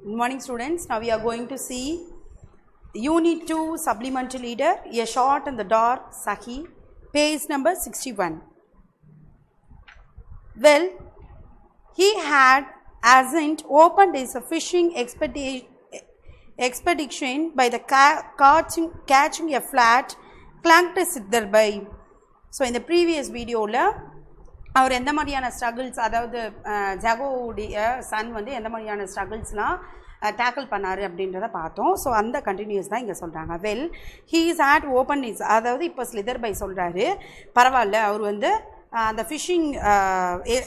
Good morning students. Now we are going to see Unit 2 Supplementary Leader, A Shot in the Dark, Sahi, page number 61. Well, he had hasn't opened his fishing expedition by the catching a flat clunked Siddharbai. So in the previous video அவர் எந்த மாதிரியான struggles, அதாவது ஜாகோவுடைய Sun வந்து எந்த மாதிரியான ஸ்ட்ரகிள்ஸ்லாம் tackle பண்ணார் அப்படின்றத பார்த்தோம். So அந்த கண்டினியூஸ் தான் இங்கே சொல்கிறாங்க. Well he is hat open is, அதாவது இப்போ ஸ்லிதர்பை சொல்கிறாரு, பரவாயில்ல அவர் வந்து அந்த ஃபிஷிங்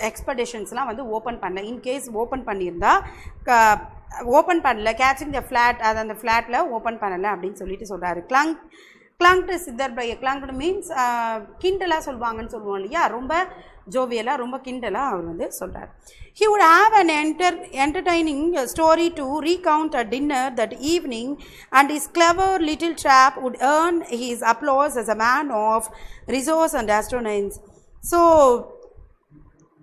எக்ஸ்பெடிஷன்ஸ்லாம் வந்து ஓப்பன் பண்ணல. இன்கேஸ் ஓப்பன் பண்ணியிருந்தா ஓப்பன் பண்ணல, கேச்சிங் த ஃப்ளாட், அது அந்த ஃப்ளாட்டில் ஓப்பன் பண்ணலை அப்படின்னு சொல்லிட்டு சொல்கிறாரு. கிளங்க்டு சித்தர்பை, கிளங்க்டு மீன்ஸ் கிண்டலாக சொல்லுவாங்கன்னு சொல்லுவோம் இல்லையா, ரொம்ப ஜோவியலாக ரொம்ப கிண்டலாக அவர் வந்து சொல்கிறார். He would have an entertaining story to recount at dinner that evening, and his clever little chap would earn his applause as a man of resource and astronautes. So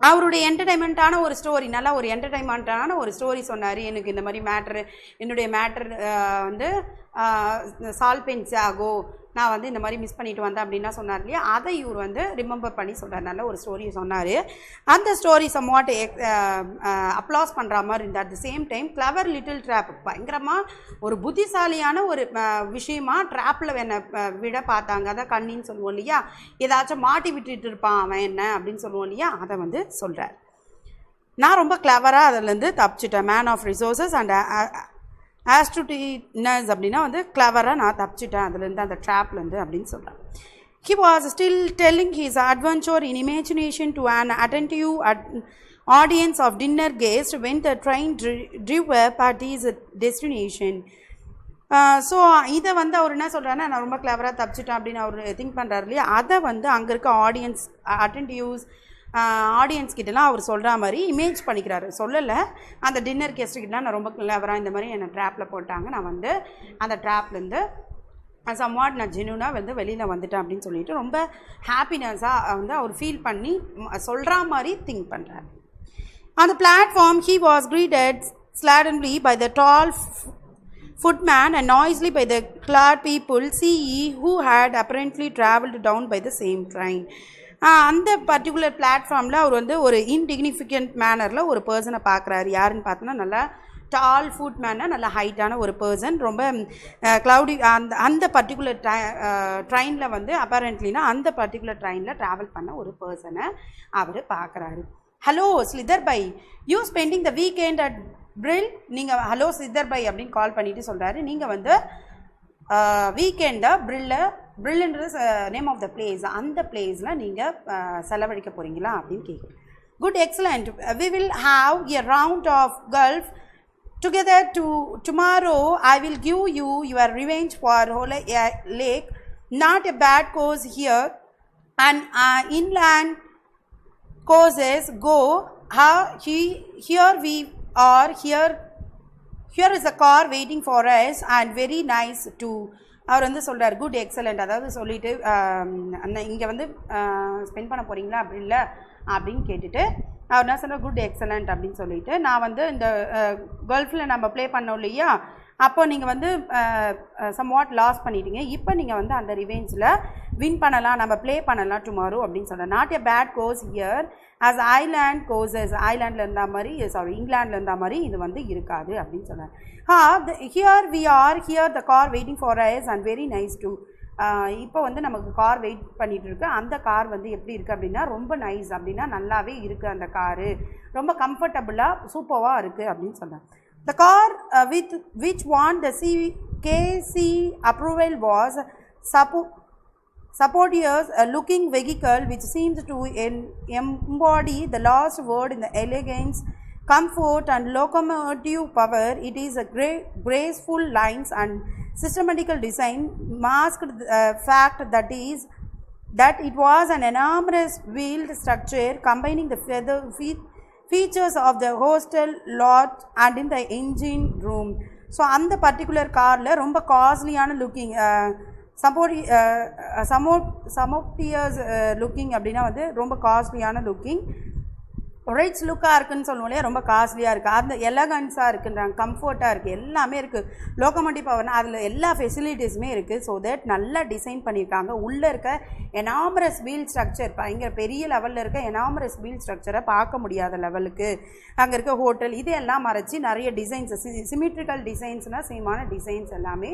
அவருடைய என்டர்டைன்மெண்ட்டான ஒரு ஸ்டோரி, நல்லா ஒரு என்டர்டைன்மெண்ட்டான ஒரு ஸ்டோரி சொன்னார். எனக்கு இந்த மாதிரி matter, என்னுடைய மேட்ரு வந்து சால்பென்ஸ் ஆகோ, நான் வந்து இந்த மாதிரி மிஸ் பண்ணிட்டு வந்தேன் அப்படின்னா சொன்னார் இல்லையா, அதை இவர் வந்து ரிமெம்பர் பண்ணி சொல்கிறார். நல்ல ஒரு ஸ்டோரி சொன்னார். அந்த ஸ்டோரி சம்வாட் அப்ளாஸ் பண்ணுற மாதிரி இருந்தார். At the same time clever little drop, பயங்கரமாக ஒரு புத்திசாலியான ஒரு விஷயமா ட்ராப்பில் என்னை விட பார்த்தாங்க. அதான் கண்ணின்னு சொல்லுவோம் இல்லையா, ஏதாச்சும் மாட்டி விட்டுட்டு இருப்பான் அவன் என்ன அப்படின்னு சொல்லுவோம் இல்லையா, அதை வந்து சொல்கிறார். நான் ரொம்ப கிளவராக அதிலேருந்து தப்பிச்சிட்டேன். மேன் ஆஃப் ரிசோர்ஸஸ் அண்ட் ஆஸ்ட்ரோடினஸ் அப்படின்னா வந்து கிளவராக நான் தப்பிச்சிட்டேன் அதுலேருந்து, அந்த ட்ராப்லேருந்து அப்படின்னு சொல்கிறேன். He was still telling his adventure in imagination to an attentive audience of dinner guests when the train drew up at his destination. So இதை வந்து அவர் என்ன சொல்கிறாருன்னா, நான் ரொம்ப கிளவராக தப்பிச்சிட்டேன் அப்படின்னு அவர் திங்க் பண்ணுறாரு இல்லையா, அதை வந்து அங்கே இருக்க ஆடியன்ஸ் அட்டென்டிவ்ஸ் ஆடியன்ஸ் கிட்டலாம் அவர் சொல்கிற மாதிரி இமேஜ் பண்ணிக்கிறாரு. சொல்லலை, அந்த டின்னர் கெஸ்ட்டுக்கிட்டலாம் நான் ரொம்ப கிளவராக இந்த மாதிரி என்னை ட்ராப்பில் போட்டாங்க, நான் வந்து அந்த ட்ராப்லேருந்து சம்வாட் நான் ஜென்யூனாக வந்து வெளியில் வந்துட்டேன் அப்படின்னு சொல்லிட்டு ரொம்ப ஹாப்பினஸாக வந்து அவர் ஃபீல் பண்ணி சொல்கிற மாதிரி திங்க் பண்ணுறாரு. On the platform he was greeted suddenly by the tall footman and noisily by the clad people CE who had apparently travelled down by the same train. அந்த பர்டிகுலர் பிளாட்ஃபார்மில் அவர் வந்து ஒரு இன்டிக்னிஃபிகண்ட் மேனரில் ஒரு பர்சனை பார்க்குறாரு. யாருன்னு பார்த்தோன்னா நல்லா டால் ஃபுட் மேனாக நல்லா ஹைட்டான ஒரு பர்சன், ரொம்ப க்ளவுடி. அந்த பர்டிகுலர் ட்ரெயினில் வந்து அப்பரண்ட்லினா அந்த பர்டிகுலர் ட்ரெயினில் ட்ராவல் பண்ண ஒரு பர்சனை அவர் பார்க்குறாரு. Hello Slitherby, you spending the weekend at Brill. நீங்கள் ஹலோ ஸ்லிதர்பை அப்படின்னு கால் பண்ணிவிட்டு சொல்கிறாரு, நீங்கள் வந்து வீக்கெண்டை பிரில்ன்றது நேம் ஆஃப் த பிளேஸ், அந்த பிளேஸில் நீங்கள் செலவழிக்க போகிறீங்களா அப்படின்னு கேட்குறேன். Good, excellent. We will have a round of golf together tomorrow. I will give you your revenge for whole lake. Not a bad course here and inland courses go. Here we are. Here is a car waiting for us and very nice too. அவர் வந்து சொல்கிறார் good, excellent, அதாவது சொல்லிவிட்டு இங்கே வந்து spend பண்ண போகிறீங்களா அப்படி இல்லை அப்படின்னு கேட்டுட்டு அவர் என்ன சொல்கிறார், குட் எக்ஸலண்ட் அப்படின்னு சொல்லிவிட்டு, நான் வந்து இந்த கல்ஃபில் நம்ம ப்ளே பண்ணோம் இல்லையா, அப்போ நீங்கள் வந்து சம்வாட் லாஸ் பண்ணிட்டீங்க, இப்போ நீங்கள் வந்து அந்த ரிவெஞ்சில் வின் பண்ணலாம், நம்ம ப்ளே பண்ணலாம் டுமாரோ அப்படின்னு சொல்கிறேன். Not a bad course here as island courses. ஐலாண்டில் இருந்தால் மாதிரி, இங்கிலாண்டில் இருந்தால் மாதிரி இது வந்து இருக்காது அப்படின்னு சொன்னார். Here we are, here the car waiting for us and very nice too. இப்போ வந்து நமக்கு கார் வெயிட் பண்ணிகிட்டு இருக்கு, அந்த கார் வந்து எப்படி இருக்குது அப்படின்னா ரொம்ப நைஸ், அப்படின்னா நல்லாவே இருக்குது அந்த காரு, ரொம்ப கம்ஃபர்டபுளாக சூப்பராக இருக்குது அப்படின்னு சொன்னார். The car with which won the KC approval was Supportier's looking vehicle which seems to embody the last word in the elegance, comfort and locomotive power. It is a graceful lines and systematical design masked the fact that it was an enormous wheeled structure combining the features of the hostel lot and in the engine room. So அந்த particular காரில் ரொம்ப காஸ்ட்லியான looking, சமோப்டியர்ஸ் looking அப்படின்னா வந்து ரொம்ப காஸ்ட்லியான looking, rich லுக்காக இருக்குன்னு சொல்லுவோம் இல்லையா, ரொம்ப காஸ்ட்லியாக இருக்குது, அந்த எலகன்ஸாக இருக்குன்றாங்க, கம்ஃபர்ட்டாக இருக்குது, எல்லாமே இருக்குது. லோக்கோமோட்டிவ் பவர்னா அதில் எல்லா ஃபெசிலிட்டிஸுமே இருக்குது. ஸோ தட் நல்லா டிசைன் பண்ணியிருக்காங்க. உள்ளே இருக்க எனாமரஸ் வீல் ஸ்ட்ரக்சர், பயங்கர பெரிய லெவலில் இருக்க எனாமரஸ் வீல் ஸ்ட்ரக்சரை பார்க்க முடியாத லெவலுக்கு அங்கே இருக்க ஹோட்டல் இதெல்லாம் மறைச்சி நிறைய டிசைன்ஸ், சிமெட்ரிக்கல் டிசைன்ஸ்னால் சேமான டிசைன்ஸ் எல்லாமே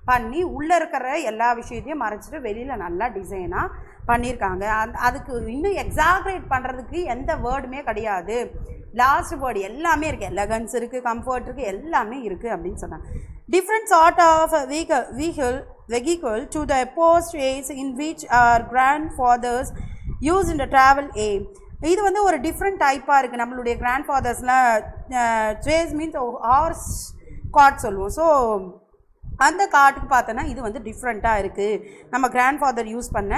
பண்ணி உள்ளே இருக்கிற எல்லா விஷயத்தையும் மறைச்சிட்டு வெளியில் நல்லா டிசைனாக பண்ணியிருக்காங்க. அதுக்கு இன்னும் எக்ஸாக்ரேட் பண்ணுறதுக்கு எந்த வேர்டுமே கிடையாது. லாஸ்ட் வேர்டு எல்லாமே இருக்குது, எலகன்ஸ் இருக்குது, கம்ஃபர்ட் இருக்குது, எல்லாமே இருக்குது அப்படின்னு சொன்னாங்க. Different sort of vehicle to the post age in which our grandfathers used in the travel aid. இது வந்து ஒரு டிஃப்ரெண்ட் டைப்பாக இருக்குது. நம்மளுடைய கிராண்ட் ஃபாதர்ஸ்லாம் சேஸ் மீன்ஸ் ஹார்ஸ் கார்ட் சொல்லுவோம். ஸோ அந்த கார்டுக்கு பார்த்தோன்னா இது வந்து டிஃப்ரெண்ட்டாக இருக்குது. நம்ம கிராண்ட் ஃபாதர் யூஸ் பண்ண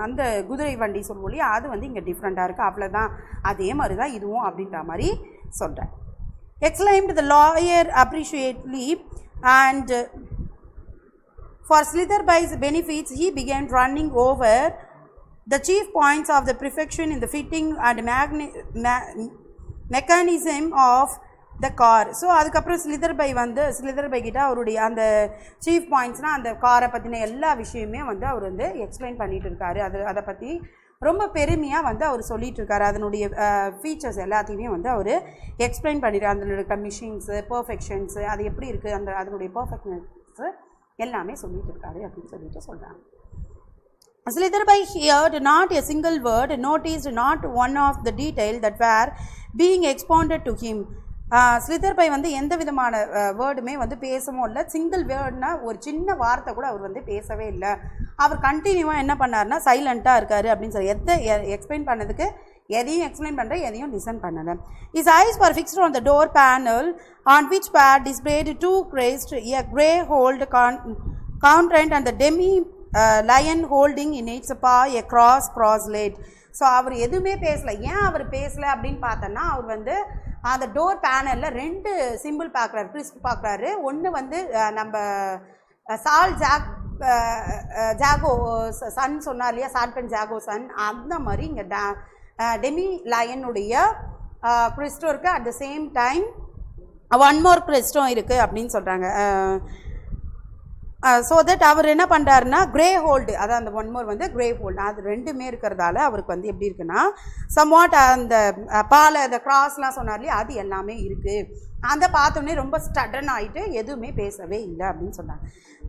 அந்த குதிரை வண்டி சொல்லுவோம் இல்லையா, அது வந்து இங்கே டிஃப்ரெண்ட்டாக இருக்குது. அவ்வளோதான், அதே மாதிரி தான் இதுவும் அப்படின்ற மாதிரி சொல்கிறேன். exclaimed the lawyer appreciatively, and for Slitherby's benefits he began running over the chief points of the perfection in the fitting and mechanism of the car. So அதுக்கப்புறம் ஸ்லிதர்பை கிட்ட அவருடைய அந்த சீஃப் பாயிண்ட்ஸ்னால் அந்த காரை பற்றின எல்லா விஷயமே வந்து அவர் வந்து எக்ஸ்பிளைன் பண்ணிகிட்டு இருக்காரு. அதை பற்றி ரொம்ப பெருமையாக வந்து அவர் சொல்லிகிட்டு இருக்காரு. அதனுடைய ஃபீச்சர்ஸ் எல்லாத்தையுமே வந்து அவர் எக்ஸ்பிளைன் பண்ணிடுறாரு. அதனுடைய இருக்க மிஷின்ஸு, பர்ஃபெக்ஷன்ஸு, அது எப்படி இருக்குது, அதனுடைய பர்ஃபெக்ட்னஸ்ஸு எல்லாமே சொல்லிகிட்டு இருக்காரு அப்படின்னு சொல்லிட்டு சொல்கிறாங்க. Slitherby heard not a single word, noticed not one of the detail that were being expounded to him. ஸ்லிதர்பை வந்து எந்த விதமான வேர்டுமே வந்து பேசவும் இல்லை. சிங்கிள் வேர்டுனா ஒரு சின்ன வார்த்தை கூட அவர் வந்து பேசவே இல்லை. அவர் கண்டினியூவாக என்ன பண்ணார்னா சைலண்ட்டாக இருக்கார் அப்படின்னு சொல்லி எக்ஸ்பிளைன் பண்ணதுக்கு எதையும் எக்ஸ்பிளைன் பண்ணுற, எதையும் லிசன் பண்ணலை. His eyes were fixed on the door panel on which were displayed two crests, a grey-holed counterant and the demi lion holding in its paw a cross-laid. So அவர் எதுவுமே பேசலை. ஏன் அவர் பேசலை அப்படின்னு பார்த்தோன்னா, அவர் வந்து அந்த டோர் பேனலில் 2 சிம்பிள் பார்க்குறாரு, கிறிஸ்ட் பார்க்குறாரு. ஒன்று வந்து நம்ம சால் ஜாகோ சன் சொன்னார் இல்லையா, சால்பன் ஜாகோ சன், அந்த மாதிரி இங்கே டெமி லயனுடைய கிறிஸ்டும் இருக்குது. அட் த சேம் டைம் 1 மோர் கிறிஸ்டும் இருக்குது அப்படின்னு சொல்கிறாங்க. ஸோ தட் அவர் என்ன பண்ணுறாருன்னா கிரே ஹோல்டு, அதான் அந்த 1 மோர் வந்து கிரே ஹோல்டு, அது 2மே இருக்கிறதால அவருக்கு வந்து எப்படி இருக்குன்னா சம்வாட் அந்த பாலை அந்த கிராஸ்லாம் சொன்னார் இல்லையா, அது எல்லாமே இருக்குது. அந்த பார்த்தோன்னே ரொம்ப ஸ்டடன் ஆகிட்டு எதுவுமே பேசவே இல்லை அப்படின்னு சொன்னாங்க.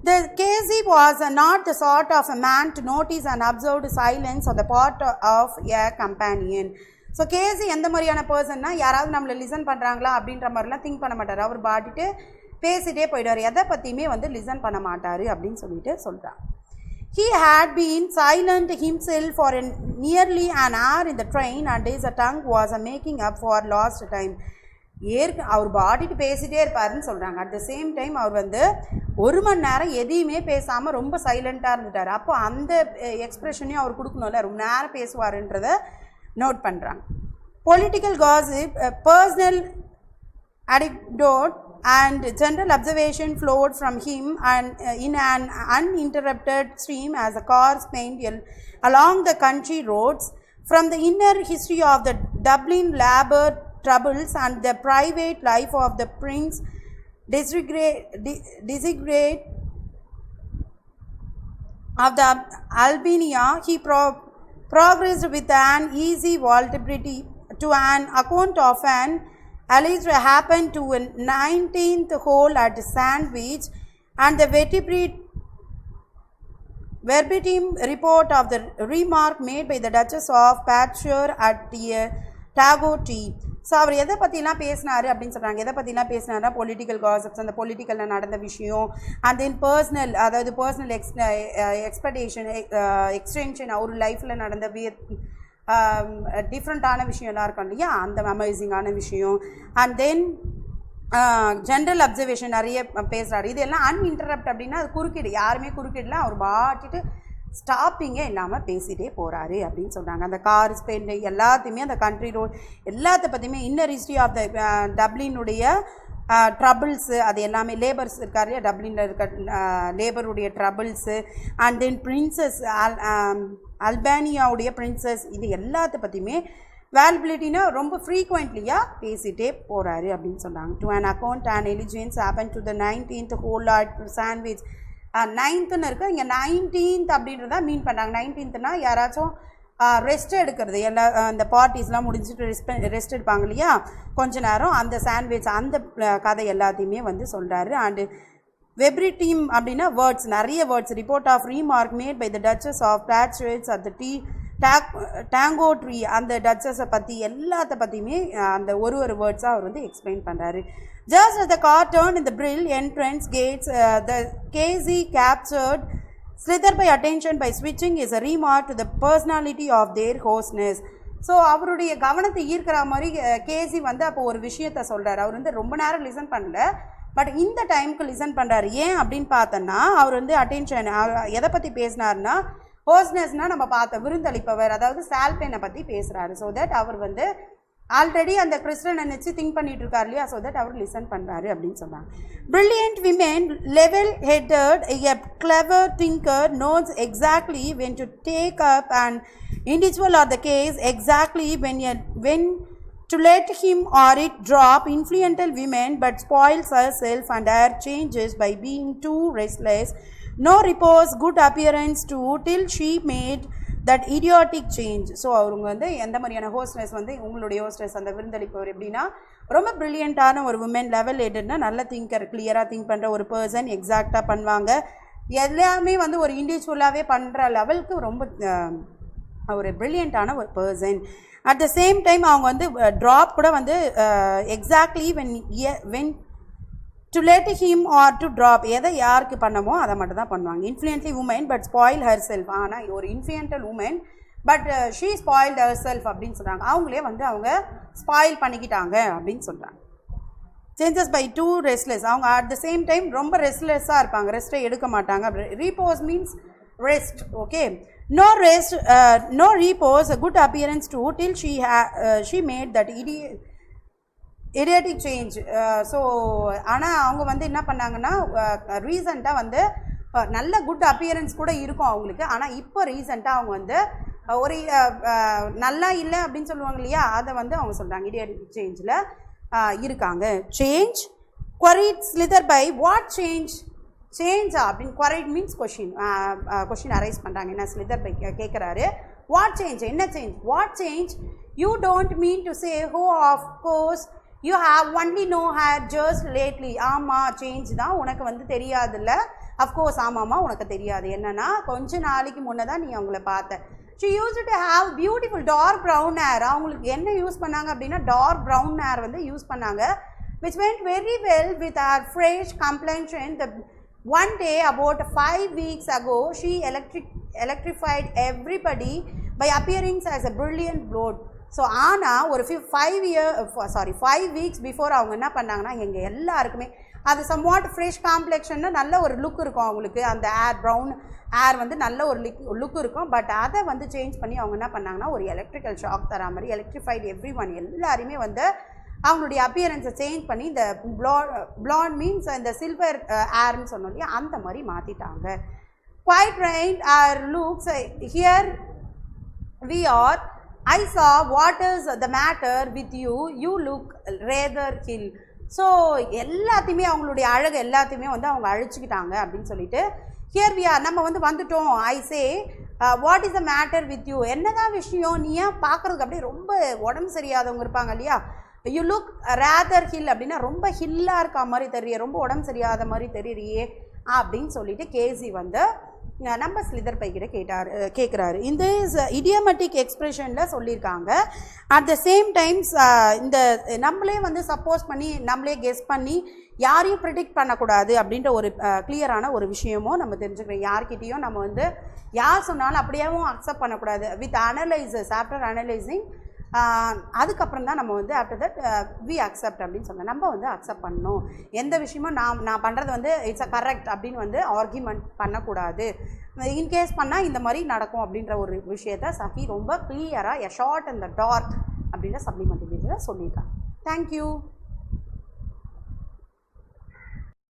The Casey was not the sort of a man to notice and observe silence on the part of a companion. So Casey எந்த மாதிரியான பர்சன்னா, யாராவது நம்மளை லிசன் பண்ணுறாங்களா அப்படின்ற மாதிரிலாம் திங்க் பண்ண மாட்டார். அவர் பாட்டுட்டு பேசிகிட்டே போயிடுவார், எதை பற்றியுமே வந்து லிசன் பண்ண மாட்டார் அப்படின்னு சொல்லிட்டு சொல்கிறார். He had been silent himself for nearly an hour in the train, and his tongue was making up for lost time. அவர் பாடிட்டு பேசிகிட்டே இருப்பாருன்னு சொல்கிறாங்க. அட் த சேம் டைம் அவர் வந்து 1 மணி நேரம் எதையுமே பேசாமல் ரொம்ப சைலண்ட்டாக இருந்துட்டார். அப்போ அந்த எக்ஸ்ப்ரெஷனையும் அவர் கொடுக்கணும்ல, ரொம்ப நேரம் பேசுவாருன்றதை நோட் பண்ணுறாங்க. Political gossip, personal anecdote and general observation flowed from him and in an uninterrupted stream as the cars sped along the country roads. From the inner history of the Dublin labour troubles and the private life of the Prince Disintegrate of the Albania, he progressed with an easy volubility to an account of an alleged happened to a 19th hole at Sandwich, and the verbatim report of the remark made by the Duchess of Patshire at Tago Tea. So அவர் எதை பற்றிலாம் பேசினார் அப்படின்னு சொல்கிறாங்க. எதை பற்றிலாம் பேசினார்னா political gossips, அந்த பொலிட்டிக்கலில் நடந்த விஷயம், அண்ட் தென் பர்சனல், அதாவது பர்சனல் எக்ஸ்டென்ஷன் அவர் லைஃப்பில் நடந்த டிஃப்ரெண்ட்டான விஷயம்லாம் இருக்கும் இல்லையா, அந்த அமேசிங்கான விஷயம். அண்ட் தென் ஜென்ரல் அப்சர்வேஷன் நிறைய பேசுகிறாரு. இது எல்லாம் அன்இன்டரப்ட் அப்படின்னா அது குறுக்கிடு, யாருமே குறுக்கிடல, அவர் பாட்டிட்டு ஸ்டாப்பிங்கே இல்லாமல் பேசிகிட்டே போகிறாரு அப்படின்னு சொல்கிறாங்க. அந்த கார் ஸ்பெண்ட் எல்லாத்தையுமே, அந்த கண்ட்ரி ரோட் எல்லாத்த பற்றியுமே, இன்னர் ஹிஸ்ட்ரி ஆஃப் த டப்ளினுடைய ட்ரபிள்ஸு, அது எல்லாமே லேபர்ஸ் இருக்கார் இல்லையா, டப்ளினில் இருக்க லேபருடைய ட்ரபிள்ஸு, அண்ட் தென் பிரின்சஸ் அல்பானியாவுடைய பிரின்சஸ், இது எல்லாத்த பற்றியுமே வேல்பிலிட்டினா ரொம்ப ஃப்ரீக்வெண்ட்லியாக பேசிகிட்டே போகிறாரு அப்படின்னு சொன்னாங்க. To an account and elegance happen to the 19th hole at sandwich. 9th இருக்குது, இங்கே 19th அப்படின்றத மீன் பண்ணாங்க. 19th யாராச்சும் ரெஸ்ட் எடுக்கிறது, எல்லா அந்த பார்ட்டிஸ்லாம் முடிஞ்சிட்டு ரெஸ்ட் எடுப்பாங்க இல்லையா கொஞ்ச நேரம், அந்த சாண்ட்விச் அந்த கதை எல்லாத்தையுமே வந்து சொல்கிறாரு. அண்டு வெப்ரி டீம் அப்படின்னா வேர்ட்ஸ், நிறைய words. Report of remark made by the Duchess of Platsweds at the tango tree, அந்த டச்சஸை பற்றி எல்லாத்த பற்றியுமே அந்த ஒரு வேர்ட்ஸாக அவர் வந்து எக்ஸ்பிளைன் பண்ணுறாரு. Just as the car turned in the Brill entrance gates, the KZ captured Slither attention by switching his remark to the personality of their hostess. So அவருடைய கவனத்தை ஈர்க்கிற மாதிரி கேசி வந்து அப்போ ஒரு விஷயத்த சொல்கிறார். அவர் வந்து ரொம்ப நேரம் லிசன் பண்ணல, பட் இந்த டைமுக்கு லிசன் பண்ணுறாரு. ஏன் அப்படின்னு பார்த்தோன்னா அவர் வந்து அட்டென்ஷன் எதை பற்றி பேசினார்னா ஹோஸ்ட்னஸ்னால் நம்ம பார்த்த விருந்தளிப்பவர், அதாவது சால்பேனை பற்றி பேசுகிறாரு. ஸோ தட் அவர் வந்து ஆல்ரெடி அந்த கிறிஸ்டனை நினச்சி திங்க் பண்ணிட்டு இருக்காரு இல்லையா, ஸோ தட் அவர் லிசன் பண்ணுறாரு அப்படின்னு சொன்னாங்க. Brilliant women, level headed, a clever thinker, knows exactly when to take up and individual are the case, exactly when to let him or it drop. Influential women but spoils herself and her changes by being too restless. No repose, good appearance too, till she made that idiotic change. So அவங்க வந்து எந்த மாதிரியான ஹோஸ்ட்னஸ் வந்து உங்களுடைய hostess அந்த விருந்தளிப்பவர் எப்படின்னா ரொம்ப ப்ரில்லியண்ட்டான ஒரு உமன், லெவல் ஹெட்டட்னா நல்ல திங்கர், கிளியராக திங்க் பண்ணுற ஒரு பர்சன், எக்ஸாக்டாக பண்ணுவாங்க, எல்லாமே வந்து ஒரு இண்டிவிஜுவலாகவே பண்ணுற லெவலுக்கு ரொம்ப ஒரு ப்ரில்லியண்ட்டான ஒரு person. At the same time அவங்க வந்து ட்ராப் கூட வந்து exactly when to let him or to drop, எதை யாருக்கு பண்ணமோ அதை மட்டும் தான் பண்ணுவாங்க. Influentially woman but spoil herself. ஆனால் ஒரு influential woman but she spoiled herself அப்படின்னு சொல்கிறாங்க. அவங்களே வந்து அவங்க ஸ்பாயில் பண்ணிக்கிட்டாங்க அப்படின்னு சொல்கிறாங்க. சேஞ்சஸ் பை டூ ரெஸ்ட்லெஸ், அவங்க அட் த சேம் டைம் ரொம்ப ரெஸ்ட்லெஸ்ஸாக இருப்பாங்க, ரெஸ்ட்டை எடுக்க மாட்டாங்க. Repose means rest, okay. No rest, no repose, a good appearance too, till she made that idiotic change. So ஆனால் அவங்க வந்து என்ன பண்ணாங்கன்னா ரீசெண்டாக வந்து நல்ல குட் அப்பியரன்ஸ் கூட இருக்கும் அவங்களுக்கு. ஆனால் இப்போ ரீசெண்டாக அவங்க வந்து ஒரு நல்லா இல்லை அப்படின்னு சொல்லுவாங்க இல்லையா, அதை வந்து அவங்க சொல்கிறாங்க இடியாட்டிக் சேஞ்சில் இருக்காங்க. Change queried Slither by what change? சேஞ்சா அப்படின்னு queried மீன்ஸ் கொஷின் அரைஸ் பண்ணுறாங்க. என்ன ஸ்லிதர் பை கேட்குறாரு, வாட் சேஞ்ச், என்ன change, what change, you don't mean to say ho of course you have only no hair just lately. ஆமாம் change தான், உனக்கு வந்து தெரியாதுல்ல, அஃப்கோர்ஸ் ஆமாம்மா உனக்கு தெரியாது, என்னன்னா கொஞ்ச நாளைக்கு முன்னே தான் நீ அவங்கள பார்த்த. She used to have beautiful dark brown hair. அவங்களுக்கு என்ன யூஸ் பண்ணாங்க அப்படின்னா டார்க் ப்ரௌன் ஹேர் வந்து யூஸ் பண்ணாங்க, which went very well with our fresh complexion. The one day about 5 weeks ago she electrified everybody by appearing as a brilliant blonde. So ஆனால் ஒரு 5 weeks before அவங்க என்ன பண்ணாங்கன்னா எங்கள் எல்லாருக்குமே அது சம்வாட் ஃப்ரெஷ் காம்ப்ளெக்ஷன்னா நல்ல ஒரு லுக் இருக்கும் அவங்களுக்கு, அந்த ப்ரௌன் ஹேர் வந்து நல்ல ஒரு லுக் இருக்கும். பட் அதை வந்து சேஞ்ச் பண்ணி அவங்க என்ன பண்ணாங்கன்னா ஒரு எலக்ட்ரிக்கல் ஷாக் தர மாதிரி எலக்ட்ரிஃபைட் எவ்ரி ஒன், எல்லாருமே வந்து அவங்களுடைய அப்பியரன்ஸை சேஞ்ச் பண்ணி இந்த பிளாண்ட் மீன்ஸ் இந்த சில்வர் ஹேர்னு சொன்னோம் இல்லையா, அந்த மாதிரி மாற்றிட்டாங்க. Quite right are looks here we are, I saw what is the matter with you, you look rather ill. So எல்லாத்தையுமே அவங்களுடைய அழகு எல்லாத்தையுமே வந்து அவங்க அழிச்சுக்கிட்டாங்க அப்படின்னு சொல்லிட்டு ஹியர் வி ஆர், நம்ம வந்து வந்துட்டோம். I say what is the matter with you, என்னதான் விஷயம், நீ ஏன் பார்க்குறதுக்கு அப்படியே ரொம்ப உடம்பு சரியாதவங்க இருப்பாங்க இல்லையா, யூ லுக் ரேதர் ஹில் அப்படின்னா ரொம்ப ஹில்லாக இருக்க மாதிரி தெரிய, ரொம்ப உடம்பு சரியாத மாதிரி தெரியறியே அப்படின்னு சொல்லிட்டு கேசி வந்து நம்ம ஸ்லிதர் பை கிட்ட கேட்குறாரு. இந்த இடியமேட்டிக் எக்ஸ்பிரஷனில் சொல்லியிருக்காங்க. அட் த சேம் டைம்ஸ் இந்த நம்மளே வந்து சப்போஸ் பண்ணி நம்மளே கெஸ் பண்ணி யாரையும் ப்ரிடிக்ட் பண்ணக்கூடாது அப்படின்ற ஒரு கிளியரான ஒரு விஷயமும் நம்ம தெரிஞ்சுக்கிறோம். யார்கிட்டையும் நம்ம வந்து யார் சொன்னாலும் அப்படியேவும் அக்செப்ட் பண்ணக்கூடாது. வித் அனலைசஸ், ஆஃப்டர் அனலைசிங் அதுக்கப்புறம் தான் நம்ம வந்து ஆஃப்டர் தட் வி அக்செப்ட் அப்படின்னு சொன்னோம். நம்ம வந்து அக்செப்ட் பண்ணணும். எந்த விஷயமும் நான் பண்ணுறது வந்து இட்ஸ் அ கரெக்ட் அப்படின்னு வந்து ஆர்கியூமெண்ட் பண்ணக்கூடாது. இன்கேஸ் பண்ணால் இந்த மாதிரி நடக்கும் அப்படின்ற ஒரு விஷயத்த சஹி ரொம்ப கிளியராக a short and the dark அப்படின்ற சப்ளிமெண்ட்ரி சொல்லியிருக்காங்க. தேங்க்யூ.